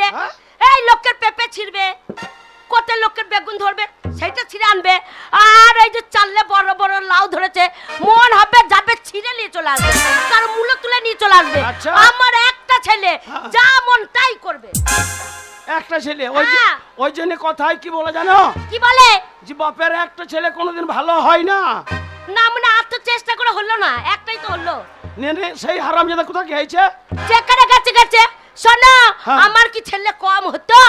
আনবে, এই লোকের পেঁপে ছিঁড়বে, কত লোকের বেগুন ধরবে সেটা ছিঁড়ে আনবে, আর এই যে চাললে বড় বড় লাউ ধরেছে মন হবে যাবে ছিঁড়ে নিয়ে চলে আসবে, তার মূল্য তুলে নিয়ে চলে আসবে। আমার একটা ছেলে যা মন তাই করবে। একটা ছেলে? ওই জন্য কথায় কি বলে জানো? কি বলে? যে বাপের একটা ছেলে কোনোদিন ভালো হয় না। না মানে আর তো চেষ্টা করে হলো না, একটাই তো হলো। সেই হারামজাদা কোথায় গেছে? যেখানে গেছে গেছে। শোনো, আমার কি ছেলে কম হতো?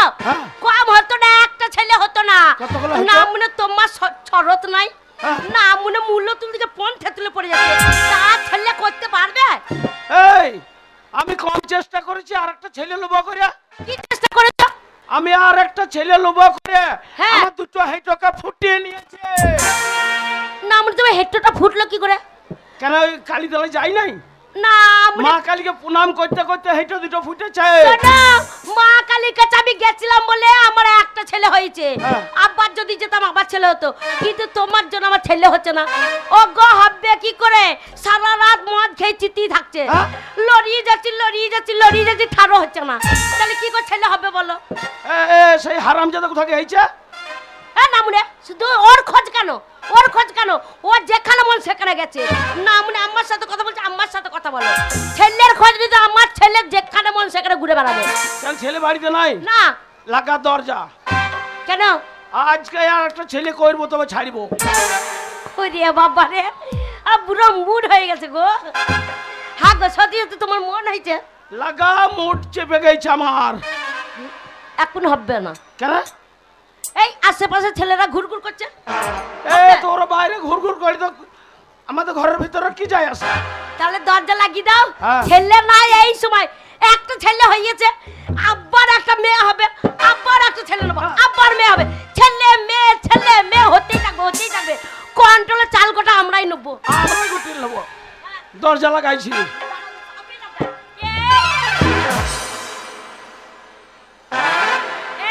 কম হতো না, একটা ছেলে হতো না। না মানে তোমার শরৎ নাই, না মানে মূল্য তুমি দিকে পন্থে তুলে পড়ে যাচ্ছে, তা ছেলে করতে পারবে? এই আমি কম চেষ্টা করেছি আর একটা ছেলে লোভা করে। কি চেষ্টা করেছ? আমি আর একটা ছেলে লোভা করে আমার দুটো হেঁটোকে ফুটিয়ে নিয়েছে। না মানে তুমি হেঁটোটা ফুটলো কি করে? কেন ওই কালীতলায় যাই নাই? না মা কালীকে প্রণাম করতে করতে হেঁটো দুটো ফুটেছে। মা কালীর কাছে আমি গেছিলাম বলে আমার একটা ছেলে হয়েছে, আব্বার যদি যেতাম আবার ছেলে হতো, কিন্তু তোমার জন্য আমার ছেলে হচ্ছে না। ও গো হবে কি করে? সারা রাত মদ খেয়ে চিতিয়ে থাকছে, লড়িয়ে যাচ্ছি লড়িয়ে যাচ্ছি লড়িয়ে যাচ্ছি, ঠাড়ো হচ্ছে না, তাহলে কি করে ছেলে হবে বলো? সেই হারামজাদা কোথায় গেছে? না মনে শুধু ওর খোঁজ কেন, ওর খোঁজ কেন? ও যেখানে মন সেখানে গেছে। না মানে আমার সাথে কথা বলছে, আমার সাথে কথা বলো। ছেলের খোঁজ নিতে আমার ছেলে যেখানে মন সেখানে ঘুরে বেড়াবে। ছেলে বাড়িতে নাই? না। লাগা দরজা। কেন? আজকে আর একটা ছেলে করবো তবে ছাড়বো। ওরে বাবা রে, আর বুড়ো মুড হয়ে গেছে গো। হ্যাঁ গো সত্যি তো তোমার মন হয়েছে? লাগা মুড চেপে গেছে আমার। এখন হবে না। কেন? এই আশেপাশে ছেলেরা ঘুরঘুর করছে। তোর বাইরে ঘুরঘুর করে তো আমাদের ঘরের ভিতরে কি যায় আসে? তাহলে দরজা লাগিয়ে দাও। ছেলে নাই এই সময়, একটা ছেলে হয়েছে, আব্বার একটা মেয়ে হবে, আব্বার একটা ছেলে নেবো, আব্বার মেয়ে হবে, ছেলে মেয়ে হতেই থাকবে হতেই থাকবে। কন্ট্রোলে চাল গোটা আমরাই নেবো। আমরাই গুটি নেবো। দরজা লাগাইছি।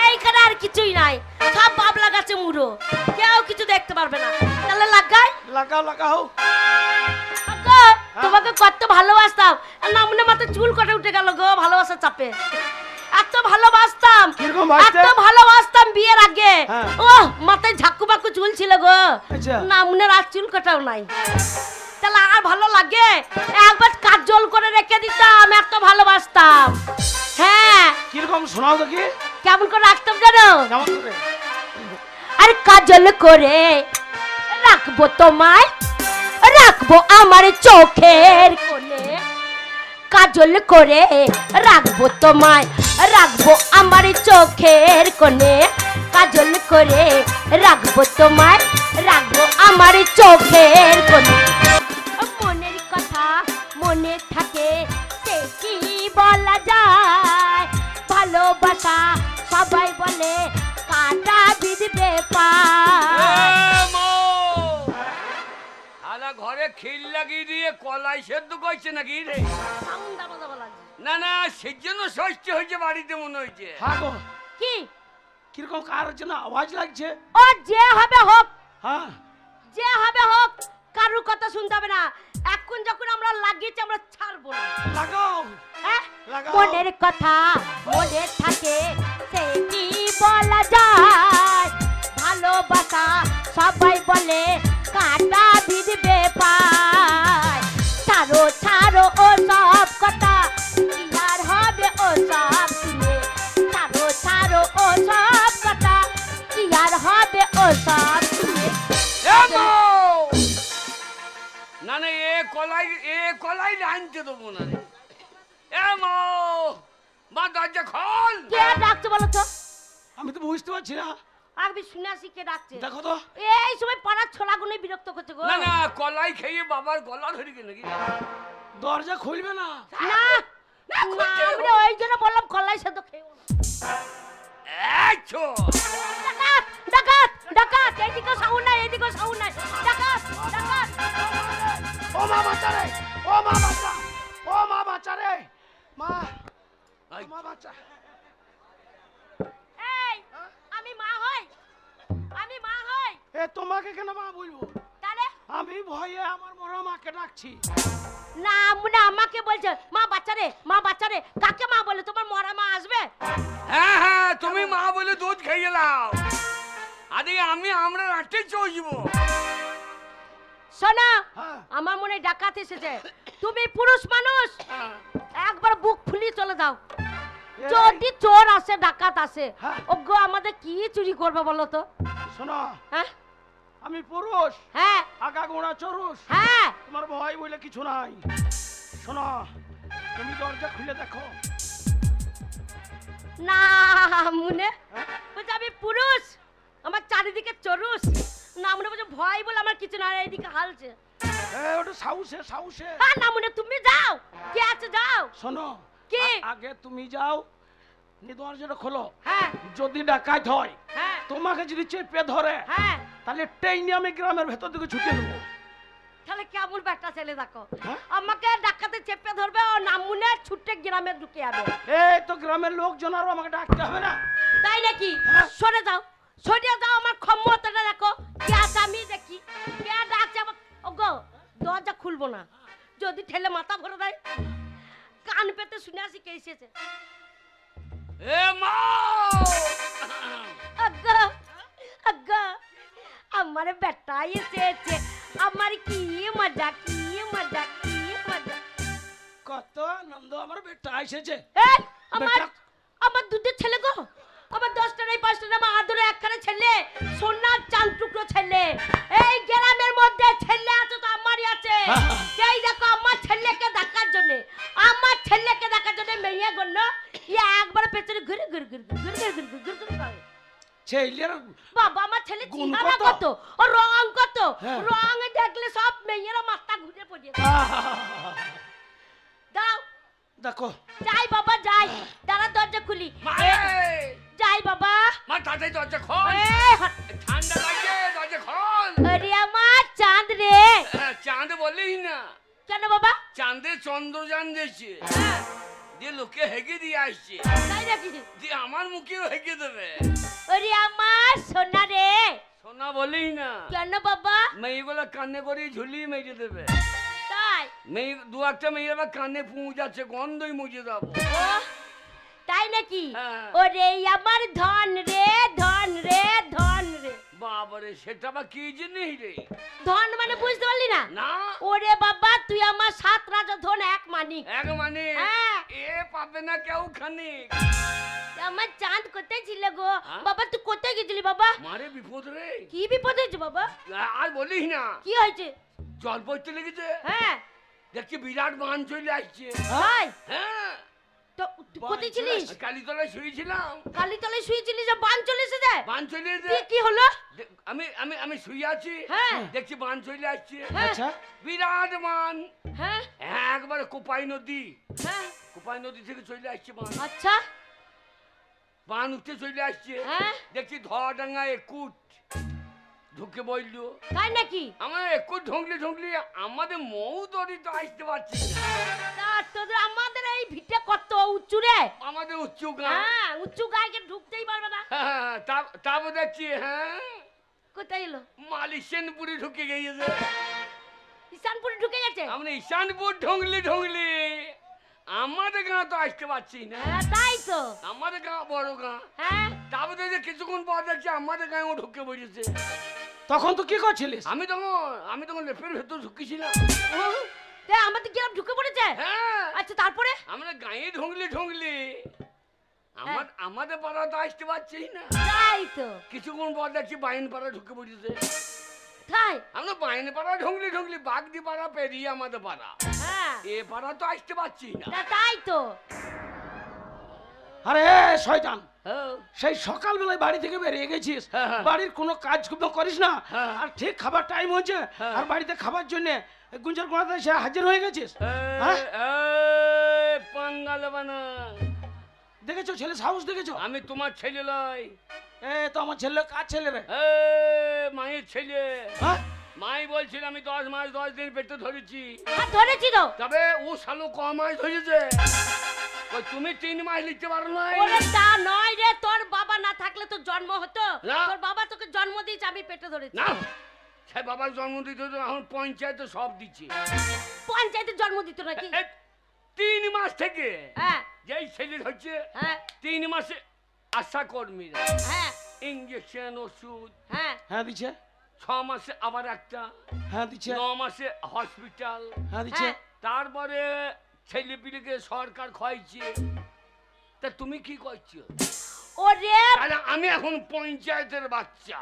এইখানে আর কিছুই নাই, সব বাবলা গাছে মুড়ো, কেউ কিছু দেখতে পারবে না। তাহলে লাগাই? লাগাও লাগাও। তোমাকে কত ভালোবাসতাম, না মনে মাথায় চুল কটে উঠে গেল গো ভালোবাসার চাপে। এত ভালোবাসতাম, এত ভালোবাসতাম বিয়ের আগে। ও মাথায় ঝাকু বাকু চুল ছিল গো, না মনে আর চুল কাটাও নাই। তাহলে আর ভালো লাগে? একবার কাজল করে রেখে দিতাম, এত ভালোবাসতাম। হ্যাঁ কিরকম শোনাও দেখি। কেমন করে রাখতাম জানো? কেমন করে? আর কাজল করে রাখবো তোমায়, রাখবো আমার চোখের কোণে, কাজল করে রাখবো তোমায়, রাখবো আমার চোখের কোণে, কাজল করে রাখবো তোমায়, রাখবো আমার চোখের কোণে। মনের কথা মনে থাকে সে কি বলা যায়, ভালোবাসা সবাই বলে কাটা বিধবে ঘরে খিল লাগিয়ে দিয়ে কলাই সেদ্ধ করছে নাকি রে? না না সেই জন্য ষষ্ঠ হয়েছে বাড়িতে মনে হয়েছে। কি কিরকম কার জন্য আওয়াজ লাগছে? ও যে হবে হোক, হ্যাঁ যে হবে হোক, কারুর কথা শুনতে হবে না। এখন যখন আমরা লাগিয়েছি আমরা ছাড়বো না। লাগাও। মনের কথা মনে থাকে সে কি বলা যায়, ভালোবাসা সবাই বলে কাটা বিধবে পায়। ছাড়ো ছাড়ো ও সব কথা, কি আর হবে ও সব শুনে, ছাড়ো ছাড়ো ও সব কথা, কি আর হবে ও সব শুনে। না না এ কলাই আনতে দেবো না রে। মা দরজা খোল। কে ডাকছে বলো তো? আমি তো বুঝতে পারছি না। আমি শুনে আসি কে ডাকছে। দেখো তো। এই সময় পাড়ার ছোলাগুলোই বিরক্ত করছে গো। না না কলাই খেয়ে বাবার গলা ধরে গেল নাকি? দরজা খুলবে না। না না আমরা ওই জন্য বললাম কলাই সেদ্ধ খেও না। আচ্ছা ডাকাত ডাকাত ডাকাত, এদিকে সাউন্ড নাই, এদিকে সাউন্ড নাই, ডাকাত ডাকাত। ও মা বাচ্চা রে, ও মা বাচ্চা, ও মা বাচ্চা রে, মা মা বাচ্চা। এই আমি মা হই, আমি মা হই। এ তোমাকে কেন মা বলবো? তাহলে আমি ভয়ে আমার মরা মাকে ডাকছি। না মনে আমাকে বলছে মা বাচ্চা রে, মা বাচ্চা রে। কাকে মা বলে? তোমার মরা মা আসবে? হ্যাঁ হয়ে গেলাম। আরে আমরা রাতে চলবো। শোনা, হ্যাঁ। আমার মনে হয় ডাকাত এসেছে। তুমি পুরুষ মানুষ, একবার বুক ফুলিয়ে চলে যাও। এই, যদি চোর আসে, ডাকাত আসে, হ্যাঁ। ওগো আমাদের কি চুরি করবে বলো তো? শোনো, হ্যাঁ আমি পুরুষ, হ্যাঁ আগা গোড়া চরুষ, হ্যাঁ। তোমার ভয় বলে কিছু নাই। শোনো, তুমি দরজা খুলে দেখো। না মনে হ্যাঁ? বলছে আমি পুরুষ, আমার চারিদিকে চরুষ। না মনে বলছে ভয় বলে আমার কিছু না, এইদিকে হালছে। ওটা সাহসে সাহসে। হ্যাঁ না মনে তুমি যাও, কে আছে যাও। শোনো, কি? আগে তুমি যাও, দরজাটা খোলো। হ্যাঁ যদি ডাকাত হয়, হ্যাঁ তোমাকে যদি চেপে ধরে, হ্যাঁ। তাহলে টেনে আমি গ্রামের ভেতর দিকে ছুটে দেবো। তাহলে কেমন ব্যাটা ছেলে দেখো, হ্যাঁ? আমাকে ডাকাতে চেপে ধরবে ও নামুনে ছুটে গ্রামে ঢুকে যাবে। এই তো গ্রামের লোকজন আর আমাকে ডাকতে হবে না। তাই নাকি? হ্যাঁ। সরে যাও, সরে যাও, আমার ক্ষমতাটা দেখো। কে আছে আমি দেখি, কে ডাকছে আমার। ওগো দরজা খুলবো না, যদি ঠেলে মাথা ভরে দেয়। কান পেতে শুনে আসি কে এসেছে। এ মা, আজ্ঞা আজ্ঞা, আমার বেটা এসেছে। আমার কি মজা, কি মজা, কি মজা। কত আনন্দ, আমার বেটা এসেছে। এই, আমার বেটা। আমার দুধের ছেলে গো, আমার 10টা নাই 5টা না, আমার আদরে একখানা ছেলে, সোনার চাঁদ টুকরো ছেলে। এই গ্রামের মধ্যে ছেলে আছে তো আমারই আছে। এই দেখো আমার ছেলেকে দেখার জন্য, আমার ছেলেকে দেখার জন্য মেয়ে গন্য একবার পেছনে ঘুরে ঘুরে ঘুরে ঘুরে ঘুরে ঘুরে ঘুরে ঘুরে করে। ছেলের বাবা আমার ছেলে গুণ চেহারা কত? কত, ও রং কত, হ্যাঁ। রং দেখলে সব মেয়েরা মাথা ঘুরে পড়ে যায়। দাও দেখো, যাই বাবা যাই, দাঁড়া দরজা খুলি। মা, যাই বাবা। মা তাড়াতাড়ি দরজা খোল। এই, ঠান্ডা লাগছে, দরজা খোল। আরে আমার চাঁদ রে। চাঁদ বলিস না, কেন বাবা? চাঁদে চন্দ্রযান দিয়েছে, দিয়ে লোকে হেগে দিয়ে আসছে, তাই নাকি? দিয়ে আমার মুখেও হেগে দেবে। আরে আমার সোনা রে। সোনা বলিস না, কেন বাবা? মেয়েগুলো কানে করে ঝুলিয়ে মেরে দেবে। তাই? মেয়ে দু একটা মেয়ে আবার কানে পুঁজাচ্ছে, গন্ধই মুজে দেবো। ও তাই নাকি? হ্যাঁ। ওরে আমার ধন রে, ধন রে, ধন রে। বাবারে, সেটা আবার কি জিনিস রে? ধন মানে বুঝতে পারলি না? না, ওরে বাবা তুই আমার 7 রাজা ধন এক মানিক। এক মানে হ্যাঁ। এ পাবে না কেউ খানিক। আমার চাঁদ কোথায় ছিল গো? হ্যাঁ? বাবা তুই কোথায় গেছিলি বাবা? মারে বিপদ রে। কি বিপদ হয়েছে বাবা? আর বলিস না, কি হয়েছে? জল পড়তে লেগেছে, হ্যাঁ দেখছি বিরাট বান চলে আসছে। তাই? হ্যাঁ, তো তুই কোথায় ছিলিস? কালীতলায় শুয়েছিলাম, কালীতলায় শুয়েছিলিস, যে বান চলে এসেছে? বান চলে কি এসে কি হলো? আমি আমি আমি শুয়ে আছি, হ্যাঁ। দেখছি বান চলে আসছে, হ্যাঁ আচ্ছা, বিরাট বান, হ্যাঁ একবারে কোপাই নদী, হ্যাঁ। কোপাই নদী থেকে চলে আসছে বান, আচ্ছা বান উঠতে চলে আসছে, হ্যাঁ দেখছি ধোয়াডাঙ্গা একুট ঢুকে বললো। তাই নাকি? আমার একুট ঢুকলে ঢুকলে আমাদের মৌ দড়ি তো আসতে পারছি না। তা তোদের আমাদের এই ভিটে কত উঁচু রে। আমাদের উচ্চ গাঁ, হ্যাঁ উঁচু গায়ে ঢুকতেই পারবে না। তারপর দেখছি হ্যাঁ কোথায় এলো? মালিশেনপুরে ঢুকে গিয়েছে। ইসানপুরে ঢুকে গেছে? আমরা ঈশানপুর ঢুকলি ঢুকলি আমাদের গাঁ তো আসতে পারছি না। হ্যাঁ তাই তো। আমাদের গাঁ বড় গাঁ, হ্যাঁ তারপরে দেখছি কিছুক্ষণ পর দেখছি আমাদের গাঁও ঢুকে পড়েছে। তখন তো কি করছিলিস? আমি তখন লেপের ভেতর ঢুকেছিলাম। ও, তা আমাদের গ্রাম ঢুকে পড়েছে? হ্যাঁ, আচ্ছা তারপরে? আমরা গাঁয়ে ঢুকলি আমাদের পাড়া তো আসতে পারছি না। তাই তো। কিছুক্ষণ পর দেখছি বাইন পাড়া ঢুকে পড়েছে। তাই? আমরা বাইন পাড়া ঢুকলি বাগদি পাড়া পেরিয়ে আমাদের পাড়া, হ্যাঁ এ পাড়া তো আসতে পারছি না। তাই তো। আরে শয়তান, হ্যাঁ, সেই সকালবেলায় বাড়ি থেকে বেরিয়ে গেছিস, হ্যাঁ, হ্যাঁ। বাড়ির কোনো কাজ করিস না, হ্যাঁ। আর ঠিক খাবার টাইম হয়েছে, হ্যাঁ। আর বাড়িতে খাবার জন্য গুঞ্জার কোনাতে এসে হাজির হয়ে গেছিস। হ্যাঁ? পাঙ্গাল বানা, দেখেছো ছেলে সাহস দেখেছো? আমি তোমার ছেলে লয়, এ তো আমার ছেলে, কার ছেলে রে? মায়ের ছেলে। হ্যাঁ? মাই বলছিল আমি 10 মাস 10 দিন পেটে ধরেছি, আর ধরেছি তো। তবে ও শালো ক মাস ধরেছে। ওই তুমি 3 মাস লিখতে পারো না। ওরে তা নয় রে, তোর বাবা না থাকলে তো জন্ম হতো। না। তোর বাবা তোকে জন্ম দিয়েছে, আমি পেটে ধরেছি। না, সে বাবার জন্ম দিতে তো এখন পঞ্চায়েতে সব দিচ্ছে। পঞ্চায়েতে জন্ম দিত নাকি? 3 মাস থেকে হ্যাঁ যেই ছেলে হচ্ছে হ্যাঁ 3 মাসে আশা কর্মীরা হ্যাঁ ইঞ্জেকশন ওষুধ, হ্যাঁ হ্যাঁ দিচ্ছে, 6 মাসে আবার একটা, হ্যাঁ দিচ্ছে, 9 মাসে হসপিটাল, হ্যাঁ দিচ্ছে। হ্যাঁ। তারপরে ছেলে পিলেকে সরকার খাইছে। তা তুমি কি করছো? ওরে তাহলে আমি এখন পঞ্চায়েতের বাচ্চা।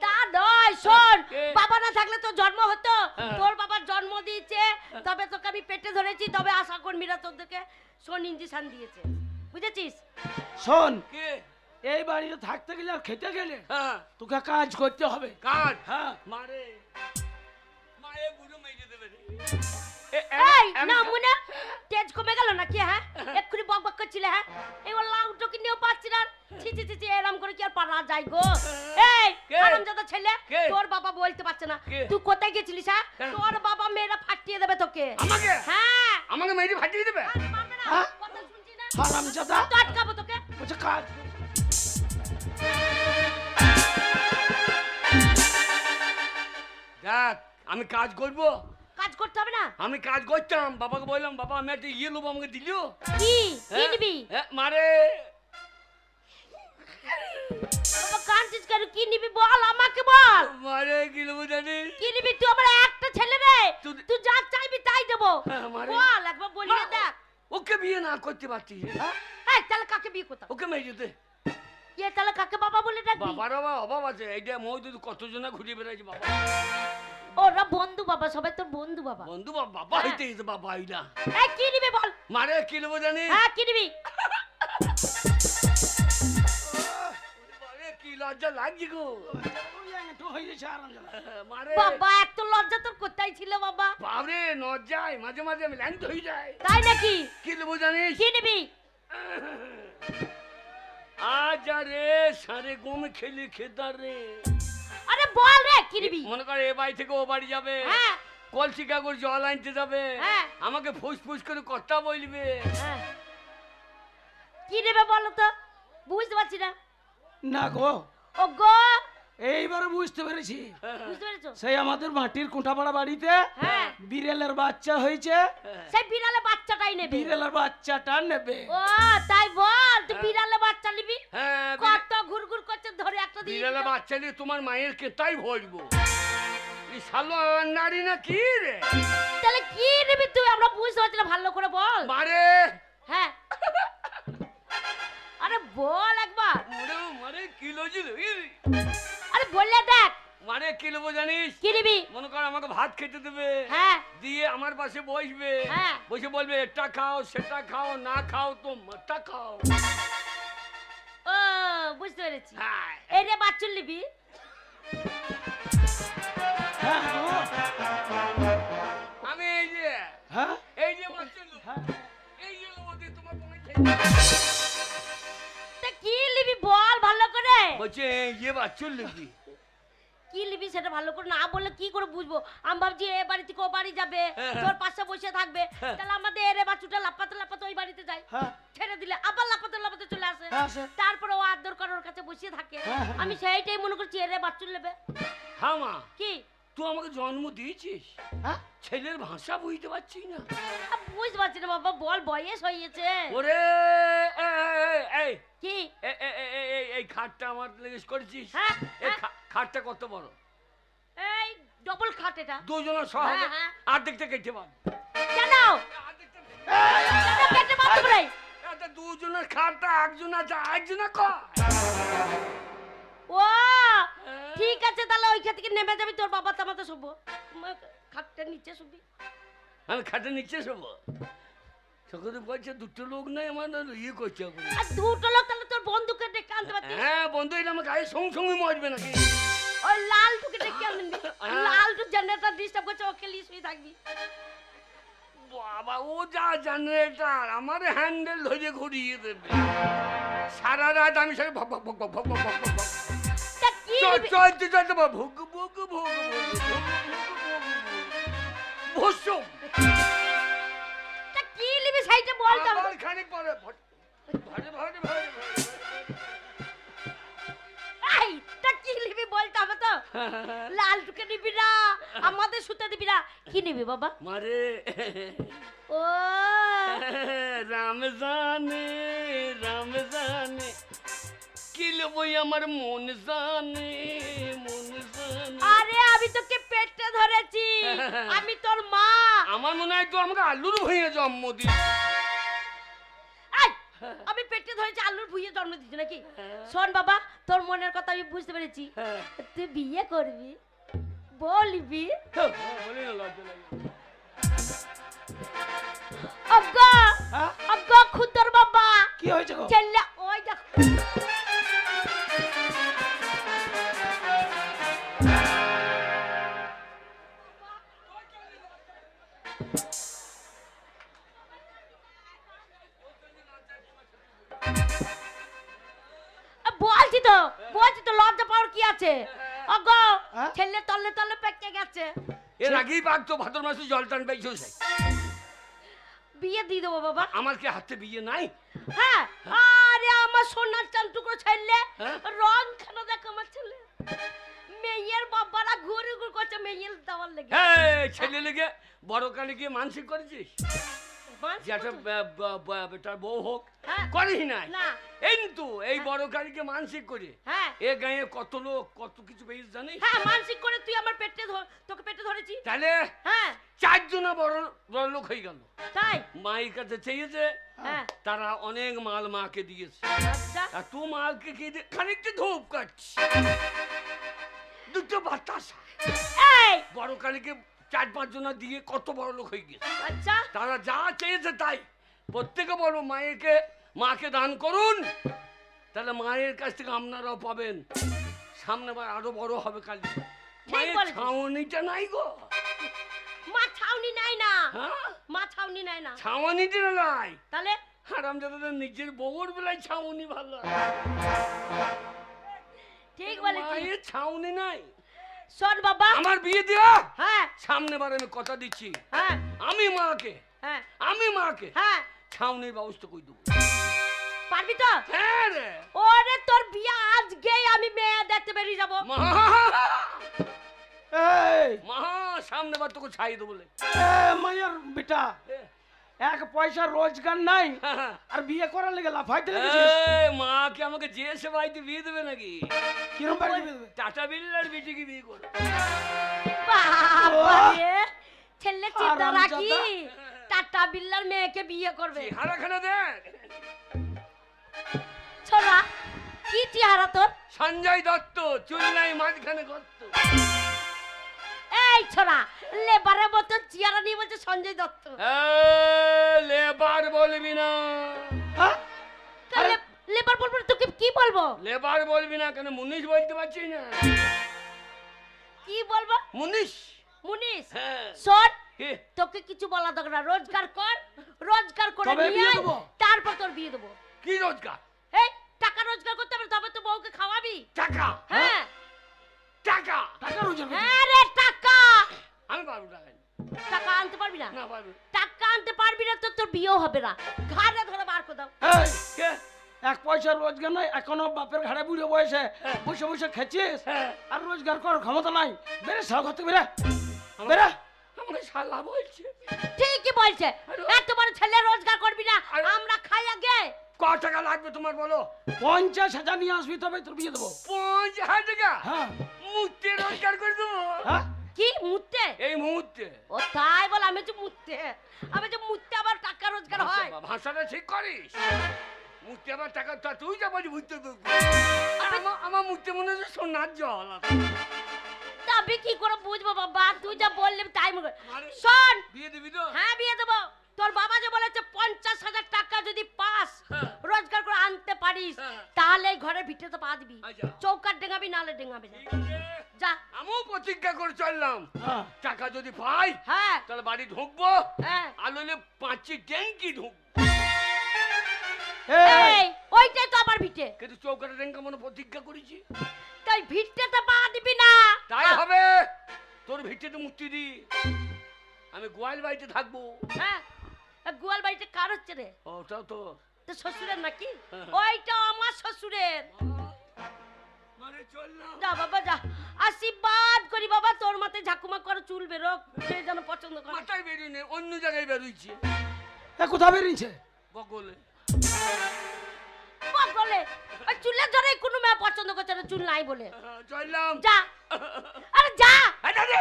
তা নয়, শোন, এ। বাবা না থাকলে তো জন্ম হতো, হ্যাঁ। তোর বাবার জন্ম দিয়েছে, তবে তোকে আমি পেটে ধরেছি, তবে আশা কর্মীরা তোদেরকে শোন ইঞ্জেকশন দিয়েছে, বুঝেছিস? শোন, কে? এই বাড়িতে থাকতে গেলে আর খেতে গেলে হ্যাঁ, তোকে কাজ করতে হবে। কাজ। হ্যাঁ, মারে মায়ে বুড়ো মেরে দেবে রে। এই না মুনা, তেজ কমে গেল নাকি? হ্যাঁ, এক্ষুনি বক বক করছিলে। হ্যাঁ, এই লাউটোকে নিয়েও পাচ্ছি না। ছি ছি ছি ছি, এরম করে কি আর পারা যায় গো? এই কে? হারামজাদা ছেলে, কে? তোর বাবা বলতে পারছে না। কে? তুই কোথায় গেছিলিস? হ্যাঁ, কেন? তোর বাবা মেয়েরা ফাটিয়ে দেবে তোকে। আমাকে? হ্যাঁ, আমাকে মেরে ফাটিয়ে দেবে? আরে মারবে না, হ্যাঁ? কথা শুনছি না। হারামজাদা তো আটকাবো তোকে। বলছে কাজ। দেখ, আমি কাজ করব, কাজ করতে হবে না? আমি কাজ করতাম। বাবাকে বললাম, বাবা আমি একটা ইয়ে লোবো, আমাকে দিলিও। কি কি নিবি? মারে বাবা কাঁদছিস কেন? কি নিবি বল, আমাকে বল। মারে কি লোবো জানিস? কি নিবি? তুই আমার একটা ছেলে রে, তুই- তুই যা চাইবি তাই দেবো। হ্যাঁ, মারে। বল, একবার বলি না দেখ। ওকে বিয়ে না করতে পারছিস? এই তাহলে কাকে বিয়ে করতাম? ওকে মেরে যেতে। এ তাহলে কাকে বাবা বলে ডাকবি? বাবার অভাব আছে। এইটা মৌদুদ কতজনা ঘুরে বেড়াইছে বাবা। ওরা বন্ধু বাবা, সবাই তোর বন্ধু বাবা। বন্ধু বাবা হইতে গেছে বাবা এইটা। এই কি নিবি বল? মারে কি নেবো জানিস? হ্যাঁ কি নিবি? মারে কি লজ্জা লাগছে গো। একটু হয়ে গেছে হারামজাদা। মারে বাবা এত লজ্জা তোর কোথায় ছিল বাবা? বাবরে নজ্জায় মাঝে মাঝে আমি ল্যাংট হয়ে যায়। তাই নাকি? কি নেবো জানিস? কি নিবি? আজ রে সারে গম খেলি খেদার রে। আরে বল রে কি নিবি? মনে করে এ বাড়ি থেকে ও বাড়ি যাবে, হ্যাঁ কলসি কাগজ জল আনতে যাবে, হ্যাঁ। আমাকে ফুসফুস করে কথা বলবে। হ্যাঁ। কি নেবে বলো তো? বুঝতে পারছি না। না গো, ও গো, এইবারে বুঝতে পেরেছি। বুঝতে পেরেছো? সেই আমাদের মাটির কোঠাপাড়া বাড়িতে হ্যাঁ। বিড়ালের বাচ্চা হয়েছে, সেই বিড়ালে বাচ্চাটাই নেবে। বিড়ালের বাচ্চাটা নেবে। ও তাই বল, তুই বিড়ালে বাচ্চা নিবি? হ্যাঁ, কত ঘুরঘুর করছে, ধরে একটা দিয়ে বিড়ালে দিলাম। বাচ্চা নিয়ে তোমার মায়ের কেতাই ভরবো। এই শালো নারী না কি রে? তাহলে কি নিবি তুই? আমরা বুঝতে পারছি না, ভালো করে বল। মারে হ্যাঁ, আরে বল একবার। মারে মারে কি লজিল? আরে বললে দেখ। মারে কি নেবো জানিস? কি নিবি? মনে কর আমাকে ভাত খেতে দেবে, হ্যাঁ দিয়ে আমার পাশে বসবে, হ্যাঁ। বসে বলবে এটা খাও সেটা খাও, না খাও তো মাথা খাও। ও বুঝতে পেরেছি। হ্যাঁ। এই রে বাচ্চুল নিবি? হ্যাঁ গো, আমি এই যে হ্যাঁ বাচ্চা লোক, হ্যাঁ। এই যে লোকে তোমার তোমায় তা কি নিবি বল ভালো করে। বলছে এই যে বাচ্চা লোকই। কি নিবি সেটা ভালো করে না বললে কি করে বুঝবো? আমি ভাবছি এ বাড়ি থেকে ও বাড়ি যাবে, হ্যাঁ। তোর পাশে বসে থাকবে, হ্যাঁ। তাহলে আমাদের এরে বাচ্চুটা লাপাতে লাপাতে ওই বাড়িতে যায়, হ্যাঁ, ছেড়ে দিলে আবার লাপাতে লাপাতে চলে আসে, হ্যাঁ, সে- তারপরে ও আদর করে ওর কাছে বসে থাকে। হ্যাঁ, হ্যাঁ। আমি সেইটাই মনে করছি এরে বাচ্চুর নেবে। হ্যাঁ মা, কি তুই আমাকে জন্ম দিয়েছিস, হ্যাঁ। ছেলের ভাষা বুঝতে পারছি না। বুঝতে পারছি না বাবা, বল বয়স হয়েছে। ওরে এই কি এই খাটটা আমার লেগেস করেছিস? হ্যাঁ, এই হ্যাঁ। খাটটা কত বড়? এই ডবল খাট এটা। দুজনের সহ হ্যাঁ, হ্যাঁ। অর্ধেকটা কেটে বাদ। কেন কেন কেটে মারতে পারে? এটা দুজনের খাটটা একজন আছে একজনে কয়। ও ঠিক আছে, তাহলে ওই খাট থেকে নেমে যাবি, তোর বাবা তামাতে শুবো, খাটটা নিচে শুবি। আমি খাটে নিচে শোবো। সকলে বলছে দুটো লোক নাই আমার ইয়ে করছে এখন। আর দুটো লোক, তাহলে তোর বন্ধুকে ডেকে আনতে পারতিস। হ্যাঁ বন্ধু, এটা আমার গায়ে সঙ্গে সঙ্গে মরবে নাকি? ওই লালটুকে ডেকে আনবি। লালটু জেনারেটর ডিস্টার্ব করছে, ওকে লিয়ে শুয়ে থাকবি। বাবা ও যা জেনারেটর আমার হ্যান্ডেল ধরে ঘুরিয়ে দেবে সারা রাত। আমি সঙ্গে ভক ভক ভক ভক ভক ভক ভক ভক তা কি নিবি? চলতে চলতে ভোগ ভোগ ভোগ ভস্ম। তা কি নিবি সেইটা বল তো। আবার খানিক পরে ভারে ভারে ভারে এই তা কি নিবি বলতে হবে তো। লালটুকে নিবি না, আমাদের শুতে দিবি না, কি নিবি বাবা? মারে ও রাম জানে কি বই আমার মন জানে, মন জানে। আরে আমি তোকে পেটে ধরেছি, আমি তোর মা। আমার মনে হয় তো আমাকে আলুর ভুঁইয়ে জন্ম দিস। এই, আমি পেটে ধরেছি আলুর ভুঁইয়ে জন্ম দিচ্ছি নাকি? শোন বাবা, তোর মনের কথা আমি বুঝতে পেরেছি। তুই বিয়ে করবি, বলবি। বলি না, লজ্জা লাগে। আব্বা, হ্যাঁ? আব্বা খুদর বাবা। কি হয়েছে গো? ছেলে ওই দেখ। বলছি তো লজ্জা পাওয়ার কি আছে? ওগো হ্যাঁ? ছেলে তলে তলে পেকে গেছে। এর আগেই পাকতো, ভাদ্র মাসে জল টান পাইছো। বিয়ে দিয়ে দেবো বাবা। আমার কি হাতে বিয়ে নাই? হ্যাঁ, আরে আমার সোনার চান টুকরো ছেলে, হ্যাঁ? রং খানা দেখ আমার ছেলে। মেয়ের বাবারা ঘুরে ঘুরে করছে মেয়ের দেওয়ার লেগে। হ্যাঁ, ছেলে লেগে বড় কালে গিয়ে মানসিক করেছিস মানসিক যে একটা তার বউ হোক? হ্যাঁ। করিস নাই। না। এই তো এই বড় কালীকে মানসিক করে হ্যাঁ এ গায়ে কত লোক কত কিছু পেয়েছিস জানিস? হ্যাঁ, মানসিক করে তুই আমার পেটে তোকে পেটে ধরেছি। তাহলে হ্যাঁ 4 জনা বড় বড় লোক হয়ে গেল। তাই। মায়ের কাছে চেয়েছে, হ্যাঁ তারা অনেক মাল মাকে দিয়েছে। আচ্ছা আর তুই মালকে কি খানিকটা ধূপ কাটছিস, দুটো বাতাসা। এই বড় কালীকে 4-5 জনা দিয়ে কত বড় লোক হয়ে গেছে। আচ্ছা তারা যা চেয়েছে তাই। প্রত্যেকে বলো মাকে দান করুন, তাহলে মায়ের কাছ থেকে আপনারাও পাবেন। সামনে বার আরো বড় হবে কালী। মায়ের বলেছিস। ছাউনিটা নাই গো। মা ছাউনি নাই না। হ্যাঁ, মা ছাউনি নাই না। ছাউনিটা নাই। তাহলে হারামজাদাদের নিজের বউর বেলায় ছাউনি ভালো। ঠিক বলেছিস। মায়ের ছাউনি নাই। শোন বাবা। আমার বিয়ে দিয়া হ্যাঁ সামনে বার আমি কথা দিচ্ছি, হ্যাঁ আমি মাকে হ্যাঁ ছাউনির ব্যবস্থা করে দেবো। পারবি তো? হ্যাঁ রে ওরে তোর বিয়ে আজকেই আমি মেয়ে দেখতে বেরিয়ে যাবো। এই মা সামনে বার তোকে ছাই দেবো বলে। মায়ের বেটা, এক পয়সা রোজগার নাই আর বিয়ে করার লেগে লাফাইতে লেগেছিস। মাকে আমাকে যে সে বাড়িতে বিয়ে দেবে নাকি? কিরম বাড়ি বিয়ে দেবে? টাটা বিল্লার বেটিকে বিয়ে করবে। বাবা রে, ছেলে চিন্তা রাখি হারামজাদা। টাটা বিল্লার মেয়েকে বিয়ে করবে। চেহারাখানা দেখ। ছোড়া কি চেহারা তোর? সঞ্জয় দত্ত, চুল নাই মাঝখানে গর্ত। এই ছোড়া লেবারের মতো চেহারা নিয়ে বলছে সঞ্জয় দত্ত। লেবার বলবি না। হ্যাঁ? তাহলে লেবার বলবো না, তোকে কি বলবো? লেবার বলবি না কেন? মুনিশ বলতে পারছিস না? কি বলবো? মুনিশ। মুনিশ। হ্যাঁ। শোন কি? তোকে কিছু বলা দরকার না, রোজগার কর, রোজগার করে তবে নিয়ে বিয়ে আয়, দেবো। তারপর তোর বিয়ে দেবো। কি রোজগার? এই টাকা রোজগার করতে হবে, তবে তো বউকে খাওয়াবি। টাকা। হ্যাঁ টাকা রোজগার করতে হ্যাঁ রে টাকা। আমি পারবো টাকা। টাকা আনতে পারবি না? না পারবো। টাকা আনতে পারবি না তো তোর বিয়েও হবে না। ঘাড়ে ধরে বার করে দাও। এই, কে? এক পয়সা রোজগার নাই, এখনো বাপের ঘাড়ে বুড়ে বয়সে বসে বসে খেছিস হ্যাঁ। আর রোজগার করার ক্ষমতা নাই। বেরে সাল ঘর থেকে বেরে বেরে। আমাকে শালা বলছে। ঠিকই বলছে, এত বড় ছেলে রোজগার করবি না, আমরা খাই আগে। ক টাকা লাগবে তোমার বলো? 50,000 নিয়ে আসবি তবে তোর বিয়ে দেবো। 50,000 টাকা? হ্যাঁ মুহূর্তে রোজগার করে দেবো। হ্যাঁ কি মুততে? এই মুহূর্তে। ও তাই বল, আমি যে মুততে, আমি যে মুততে আবার টাকা রোজগার হয়। ভাষাটা ঠিক করিস। মুহূর্তে আবার টাকা তুই যা বলছি বুঝতে আমার মুহূর্তে মনে হচ্ছে সোনার জল। তবে কি করে বুঝবো বাবা, তুই যা বললি তাই মনে আরে, শোন। বিয়ে দিবি তো? হ্যাঁ বিয়ে দেবো। তোর বাবা যে বলেছে 50,000 টাকা যদি পাস, হ্যাঁ। রোজগার করে আনতে পারিস, হ্যাঁ। তাহলে এই ঘরের ভিতরে পা দিবি। আচ্ছা। চৌকাট ডেঙ্গাবি নালে ডেঙ্গাবি না। ঠিক আছে। যা। আমিও প্রতিজ্ঞা করে চললাম, হ্যাঁ টাকা যদি পাই হ্যাঁ তাহলে বাড়ি ঢুকবো, হ্যাঁ আর নইলে 5টি ট্যাঙ্কি ঢুকবো। এই, এই ওইটাই তো আমার ভিটে। কিন্তু চৌকাটা ট্যাঙ্কা মনে প্রতিজ্ঞা করেছি। তাই ভিটটা পা দিবি না। তাই হবে। তোর ভিটেতে মুক্তি দি, আমি গোয়াল বাড়িতে থাকবো। হ্যাঁ গোয়াল বাড়িতে কার হচ্ছে রে? ওটাও তো তো শ্বশুরের নাকি? হ্যাঁ। ওইটা আমার শ্বশুরের। মানে চললাম। যা বাবা যা, আশীর্বাদ করি বাবা, তোর মাথায় ঝাকুমা করে চুল বেরোক, সে যেন পছন্দ করে। মাথায় বেরিয়ে নেই, অন্য জায়গায় বেরোইছে। এ কোথা বেরিয়েছে? বগলে। বলে ওই চুলের জন্য কোনো মেয়ে পছন্দ করছে না চুল নাই বলে। চললাম। যা, আরে যা, আরে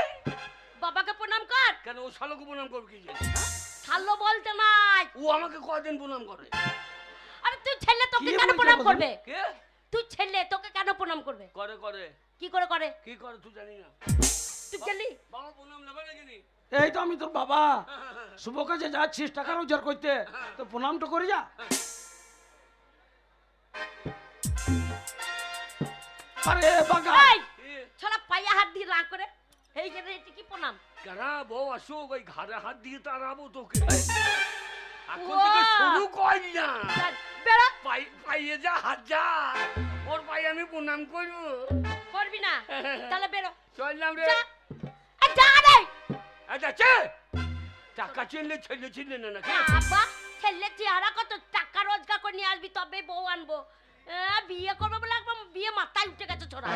বাবাকে প্রণাম কর। কেন ও শালোকে প্রণাম করবে কি? শালো বলতে নাই, ও আমাকে কদিন প্রণাম করে? আরে তুই ছেলে তোকে কেন প্রণাম করবে? কে? তুই ছেলে তোকে কেন প্রণাম করবে? করে করে। কি করে করে? কি করে তুই জানি না? তুই জানি? বাবা প্রণাম নেবে নাকি? এই তো আমি তোর বাবা, শুভ কাজে যাচ্ছিস টাকা রোজগার করতে, তো প্রণামটা করে যা। আরে বাগা, এই ছড়া পায়া হাত দিয়ে রাগ করে এই যে এটি কি প্রণাম? কারা বউ আসুক ওই ঘাড়ে হাত দিয়ে তাড়াবো তোকে। এখন থেকে শুরু কর না। বেড়া পাইয়ে যা হাত যা, ওর পায়ে আমি প্রণাম করবো। করবি না তাহলে বেরো। চললাম রে। যা রে। আচ্ছা টাকা চিনলে ছেলে চিনলে না নাকি? বাবা ছেলে চেহারা কত টাকা রোজগার করে নিয়ে আসবি তবে বউ আনবো। বিয়ে করবো বলে একদম বিয়ে মাথায় উঠে গেছে ছোড়া।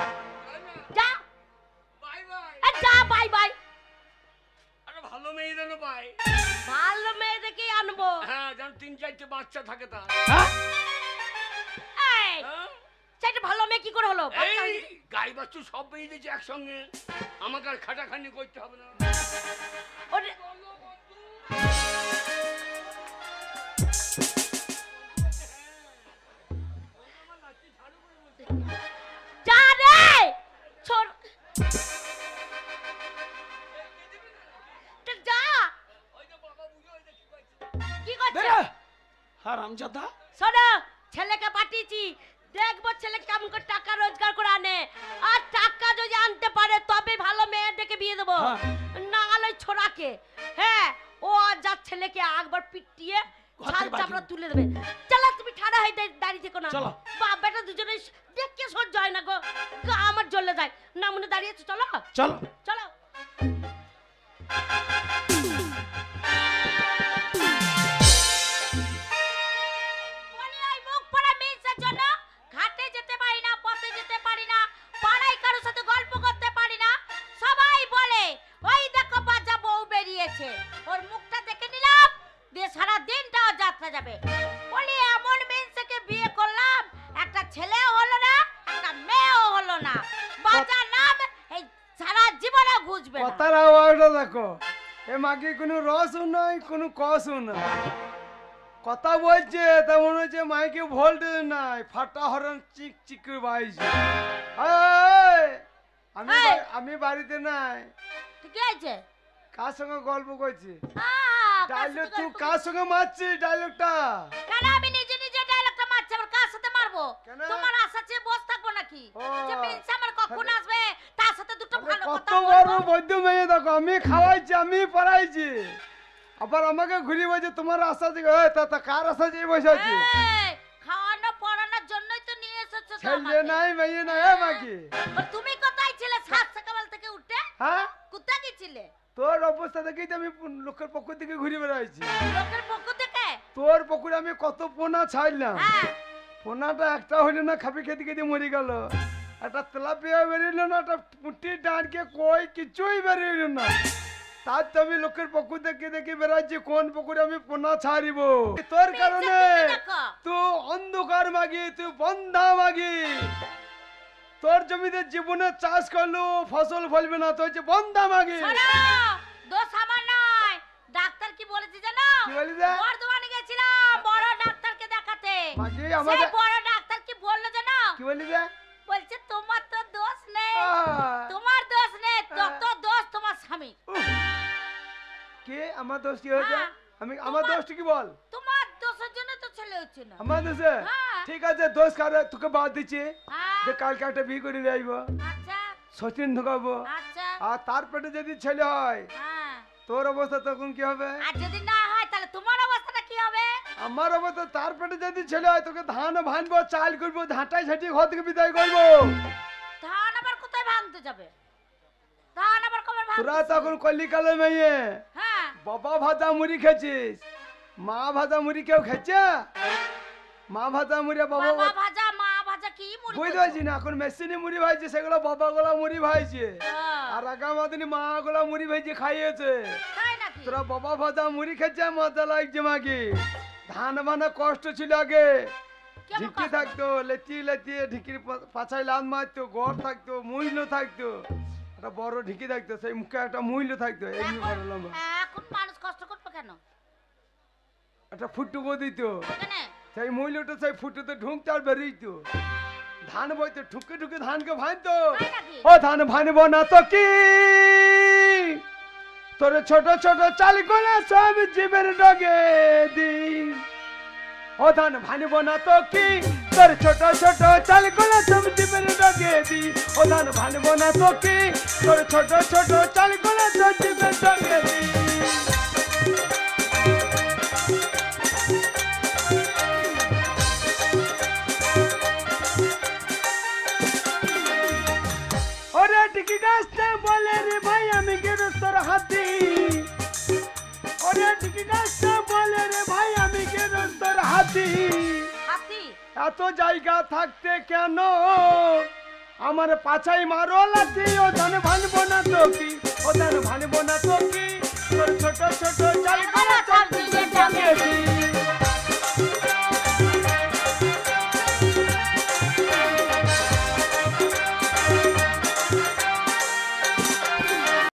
যা বাই বাই। যা বাই বাই। আরে ভালো মেয়ে যেন পাই। ভালো মেয়ে দেখে আনবো। হ্যাঁ যেন 3-4টে বাচ্চা থাকে তার। এই সেটা ভালো মেয়ে কি করে হলো? এই গাই বাচ্চু সব পেয়ে দিয়েছে একসঙ্গে, আমাকে আর খাটাখানি করতে হবে না। ওরে যা রে ছোড় যা। কি করছিস? হারামজাদা, শোনো ছেলেকে পাঠিয়েছি, দেখবো ছেলে কেমন করে টাকা রোজগার করে আনে, আর টাকা যদি আনতে পারে তবে ভালো মেয়ে দেখে বিয়ে দেবো, না হলে ছোড়াকে। হ্যাঁ ও যা ছেলেকে একবার পিটিয়ে ছাল চামড়া তুলে দেবে। চলো তুমি ঠাড়া হয়ে দাঁড়িয়ে থেকো না। বাপ বেটা দুজনে দেখে সহ্য হয় না গো, গা আমার জ্বলে যায় না মনে দাঁড়িয়েছো। চলো চলো চলো। ঘাটে যেতে পারি না, পথে যেতে পারি না, পাড়ায় কারোর সাথে গল্প করতে পারি না। সবাই বলে ওই দেখো বাজা বউ বেরিয়েছে, ওর মুখটা দেখে নিলাম দিয়ে সারা দিনটা যাত্রা যাবে। বলি এমন মেয়েকে বিয়ে করলাম, একটা ছেলেও হলো না একটা মেয়েও হলো না, বাজা নাম এই সারা জীবনে বুঝবে না। কথার আওয়াজটা দেখো, এ মাকে কোনো রসও নাই কোনো কসও নাই, কথা বলছে তা মনে হচ্ছে মাইকে ভোল্টেজ নাই, ফাটা হরন চিক চিক করে বাজছে। আমি বাড়িতে নাই। ঠিক আছে কার সঙ্গে গল্প করছি? আহ, ডায়লগ কার সাথে তুই গল্প কার সঙ্গে মারছিস ডায়লগটা? কেন আমি নিজে নিজে ডায়লগটা মারছি, আমার কার সাথে মারবো? কেন? তোমার আশা চেয়ে বসে থাকবো নাকি? ও, যে প্রিন্স আমার কখন আসবে তার সাথে দুটো ভালো কত কথা বড় বলবো। বৈদ্য মেয়ে দেখো, আমি খাওয়াইছি আমি পড়াইছি, আবার আমাকে ঘুরি বলছে তোমার আশা থেকে। তা কার আশা চেয়ে বসে আছি? এই, খাওয়ানো পড়ানোর জন্যই তো নিয়ে এসেছো তো ছেলে আমাকে। নাই মেয়ে নাই, এ মাকি আর তুমি কোথায় ছিলে সাত সকাল থেকে উঠে? হ্যাঁ, কোথায় গেছিলে? তোর অবস্থা দেখেই তো আমি লোকের পক্ষ থেকে ঘুরে বেড়াইছি। লোকের পক্ষ থেকে? তোর পুকুরে আমি কত পোনা ছাড়লাম, হ্যাঁ পোনাটা একটা হইলো না, খাবি খেতে খেতে মরে গেল। একটা তেলাপিয়া বেরিয়েলো না, একটা পুঁটি ডাঁড়কে কই কিছুই বেরিয়েলো না। তার তো আমি লোকের পক্ষ থেকে দেখে বেড়াচ্ছি কোন পুকুরে আমি পোনা ছাড়িব। তোর কারণে দেখো তুই অন্ধকার মাগি, তুই বন্ধা মাগি, তোর জমিতে জীবনে চাষ করলো ফসল ফলবে না, তোর যে বন্ধা মাগি। শোনো, দোষ আমার নয়। ডাক্তার কি বলেছে জানো? কি বলি রে? বর্ধমানে গেছিলাম বড় ডাক্তারকে দেখাতে। মাগি সেই আমাদের বড় ডাক্তার কি বললো জানো? কি বলি রে? বলছে তোমার তো দোষ নেই, আহ, তোমার দোষ নেই, যত দোষ তোমার স্বামী। কে আমার দোষ কি হয়েছে? হ্যাঁ, আমার দোষটা কি বল? তোমার দোষের জন্য তো ছেলে হচ্ছে না। আমার দোষে? হ্যাঁ। ঠিক আছে, দোষ কারে তোকে বাদ দিচ্ছি, হ্যাঁ, যে কালকে একটা বিয়ে করে নিয়ে আসবো, আচ্ছা সচিন ঢুকাবো, আচ্ছা আর তার পেটে যদি ছেলে হয় হ্যাঁ। তোর অবস্থা তখন কি হবে? আর যদি না হয় তাহলে তোমার অবস্থাটা কি হবে? আমার অবস্থা তার পেটে যদি ছেলে হয় তোকে ধান ভানবো, চাল করবো, ঝাঁটাই ঝাঁটিয়ে ঘর থেকে বিদায় করবো। ধান আবার কোথায় ভাঙতে যাবে? ধান আবার কবে তোরা ভাঙতে? তখন কলিকালে মেয়ে হ্যাঁ বাবা ভাজা মুড়ি খেয়েছিস, মা ভাজা মুড়ি কেউ খেয়েছে? মা ভাজা মুড়ি বাবা বাবা ভাজা মা ভাজা কি মুড়ি বুঝতে করছো? পারছি না, এখন মেশিনে মুড়ি ভাইছে, সেগুলো বাবা গোলা মুড়ি ভাইছে, হ্যাঁ, আর আগামী দিনে মা গোলা মুড়ি ভাইছে খাইয়েছে। তাই নাকি? তোরা বাবা ভাজা মুড়ি খেয়েছে, মজা লাগছে মাকে। ধান বানা কষ্ট ছিল আগে, কেমন ঢিকি কষ্ট? থাকতো, লেচিয়ে লেচিয়ে ঢিকির পাছায় লাল মারতো, গড় থাকতো, মূল্য থাকতো, একটা বড় ঢিকি থাকতো, সেই মুখে একটা মূল্য থাকতো, এমনি বড় লম্বা এখন মানুষ কষ্ট করবে কেন? একটা ফুটুকো দিত, কেন? সেই মূল্যটা সেই ফুটুতে ঢুকতে আর বেরিয়েতো, ধান বইতো, ঠুকে ঠুকে ধানকে ভাঙতো। তাই নাকি? ও ধান ভাঙবো না তো কি, তোর ছোট ছোট চাল গোলা সব জীবের ডগে দি। ও ধান ভাঙবো না তো কি, তোর ছোট ছোট চাল গোলা সব জীবের ডগে দি। ও ধান ভাঙবো না তো কি, তোর ছোট ছোট চাল গোলা সব জীবের ডগে দি। ওরে টিকি গাছটা বলে রে ভাই আমি গেরস্তর হাতি। ওরে টিকি গাছটা বলে রে ভাই আমি গেরস্তর হাতি। হাতি? এত জায়গা থাকতে কেন আমার পাছাই মারো লাথি। ও ধান ভাঙবো না তো কি, ও ধান ভাঙবো না তো কি, তোর ছোট ছোট চাল গোলা